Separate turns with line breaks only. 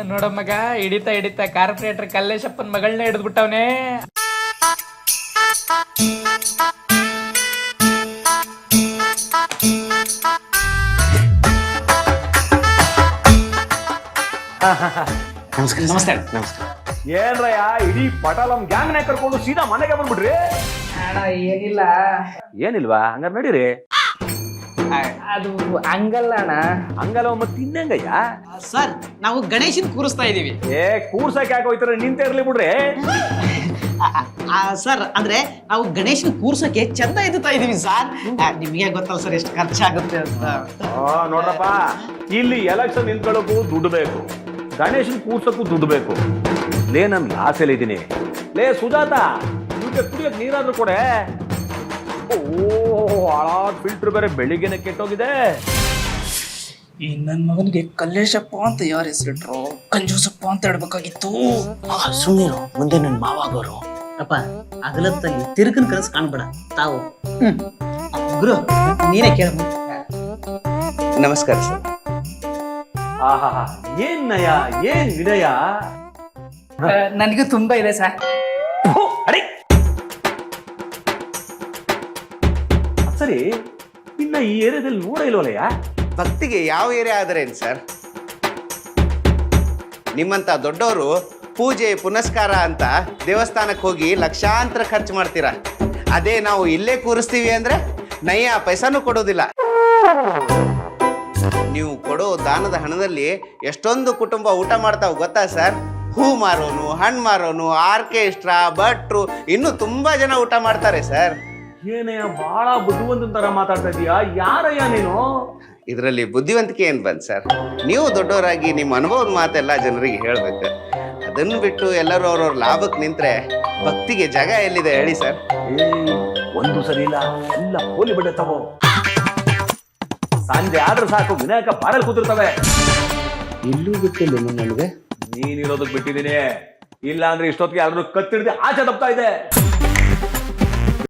ನೋಡ ಮಗ, ಹಿಡಿತಾ ಹಿಡಿತಾ ಕಾರ್ಪೊರೇಟರ್ ಕಲ್ಲೇಶಪ್ಪನ್ ಮಗಳನ್ನ ಹಿಡಿದ್ಬಿಟ್ಟವನೇ.
ನಮಸ್ತೆ. ಏನ್ರಯ್ಯ, ಇಡೀ ಪಟಾಲಂ ಗ್ಯಾಂಗ್ನ ಕರ್ಕೊಂಡು ಸೀದಾ ಮನೆಗೆ ಬಂದ್ಬಿಡ್ರಿ?
ಅಣ್ಣ ಏನಿಲ್ಲ.
ಏನಿಲ್ವಾ? ಹಂಗಾರ ನಡೀರಿ.
ಅದು ಹಂಗಲ್ಲ ಅಣ್ಣ.
ಹಂಗಲ್ಲ ಮತ್ತೆ ಇನ್ನಂಗಯ್ಯ?
ಸರ್, ನಾವು ಗಣೇಶನ್ ಕೂರಿಸ್ತಾ ಇದೀವಿ.
ಕೂರ್ಸಕ್ಕೆ ಯಾಕೆ ಹೋಯ್ತಾರೆ? ನಿಂತ ಇರ್ಲಿ ಬಿಡ್ರಿ.
ಸರ್, ಅಂದ್ರೆ ನಾವು ಗಣೇಶನ್ ಕೂರ್ಸಕ್ಕೆ ಚಂದ ಎತ್ತುತ್ತಾ ಇದೀವಿ ಸರ್. ನಿಮ್ಗೆ ಗೊತ್ತಲ್ಲ ಸರ್ ಎಷ್ಟು ಖರ್ಚಾಗುತ್ತೆ ಅಂತ.
ನೋಡ್ರಪ್ಪ, ಇಲ್ಲಿ ಎಲೆಕ್ಷನ್ ನಿಂತ್ಕೊಳ್ಳೋಕು ದುಡ್ಡು ಬೇಕು, ಗಣೇಶನ್ ಕೂರ್ಸಕ್ಕೂ ದುಡ್ಡು ಬೇಕು. ಲೇ, ನನ್ ಲಾಸಲ್ಲಿ ಇದ್ದೀನಿ. ಲೇ ಸುಜಾತ, ಕುಡಿಯಕ್ ನೀರಾದ್ರೂ ಕೊಡೆ. ಹಾಳಾದ್ ಫಿಲ್ಟರ್ ಬೇರೆ ಬೆಳಿಗ್ಗೆನೆ ಕೆಟ್ಟೋಗಿದೆ.
ಈ ನನ್ ಮಗನಿಗೆ ಕಲ್ಲೇಶಪ್ಪ ಅಂತ ಯಾರು ಹೆಸರಿಟ್ರು? ಕಂಜೂಸಪ್ಪ ಅಂತ ಹೇಳ್ಬೇಕಾಗಿತ್ತು.
ಸುಮ್ಮನೆ ಮುಂದೆ ನನ್ನ ಮಾವಾಗೋರು. ಅಪ್ಪ, ಅಗಲತ್ತಲ್ಲಿ ತಿರುಕನ್ ಕನಸು ಕಾಣ್ಬೇಡ ತಾವು. ಗುರು, ನೀನೇ ಕೇಳ.
ನಮಸ್ಕಾರ ಸರ್.
ಆಹಾ, ಏನ್ ನಯ, ಏನ್ ವಿನಯ.
ನನಗೂ ತುಂಬಾ ಇದೆ ಸರ್.
ಅರೆ ಸರಿ, ಇನ್ನ ಈ ಏರಿಯಾದಲ್ಲಿ ನೋಡ ಇಲ್ವಲ್ಲಯ್ಯ?
ಭಕ್ತಿಗೆ ಯಾವ ಏರಿಯಾ ಆದ್ರೇನು ಸರ್? ನಿಮ್ಮಂತ ದೊಡ್ಡವರು ಪೂಜೆ ಪುನಸ್ಕಾರ ಅಂತ ದೇವಸ್ಥಾನಕ್ಕೆ ಹೋಗಿ ಲಕ್ಷಾಂತರ ಖರ್ಚು ಮಾಡ್ತೀರಾ. ಅದೇ ನಾವು ಇಲ್ಲೇ ಕೂರಿಸ್ತೀವಿ ಅಂದ್ರೆ ನಯ್ಯ ಪೈಸಾನು ಕೊಡೋದಿಲ್ಲ. ನೀವು ಕೊಡೋ ದಾನದ ಹಣದಲ್ಲಿ ಎಷ್ಟೊಂದು ಕುಟುಂಬ ಊಟ ಮಾಡ್ತಾವ ಗೊತ್ತಾ ಸರ್? ಹೂ ಮಾರೋನು, ಹಣ್ಣು ಮಾರೋನು, ಆರ್ಕೆಸ್ಟ್ರಾ, ಭಟ್ರು, ಇನ್ನೂ ತುಂಬಾ ಜನ ಊಟ ಮಾಡ್ತಾರೆ ಸರ್.
ಏನಯ್ಯ, ಬಹಳ ಬುದ್ಧಿವಂತನ ತರ ಮಾತಾಡ್ತಾ ಇದೀಯಾ. ಯಾರಯ್ಯ ನೀನು?
ಇದರಲ್ಲಿ ಬುದ್ಧಿವಂತಿಕೆ ಏನ್ ಬಂದ್ ಸರ್? ನೀವು ದೊಡ್ಡವರಾಗಿ ನಿಮ್ಮ ಅನುಭವದ ಮಾತೆಲ್ಲ ಜನರಿಗೆ ಹೇಳ್ಬೇಕು. ಅದನ್ನು ಬಿಟ್ಟು ಎಲ್ಲರೂ ಅವ್ರವ್ರ ಲಾಭಕ್ಕೆ ನಿಂತ್ರೆ ಭಕ್ತಿಗೆ ಜಾಗ ಎಲ್ಲಿದೆ ಹೇಳಿ ಸರ್?
ಒಂದು ಸರಿ ಇಲ್ಲ, ಎಲ್ಲ ಹೋಲಿ ಬಿಡ ತಗೋ. ಸಂಜೆ ಆದ್ರೂ ಸಾಕು, ವಿನಾಯಕ ಬಾರಲ್ಲಿ ಕೂತಿರ್ತವೆ.
ಇಲ್ಲೂ ಬಿಟ್ಟಿಲ್ಲ ನನಗೆ.
ನೀನಿರೋದಕ್ ಬಿಟ್ಟಿದ್ದೀನಿ, ಇಲ್ಲ ಅಂದ್ರೆ ಇಷ್ಟೊತ್ತಿಗೆ ಯಾರು ಕತ್ತಿಡ್ದು ಆಚೆ ತಪ್ತಾ ಇದೆ.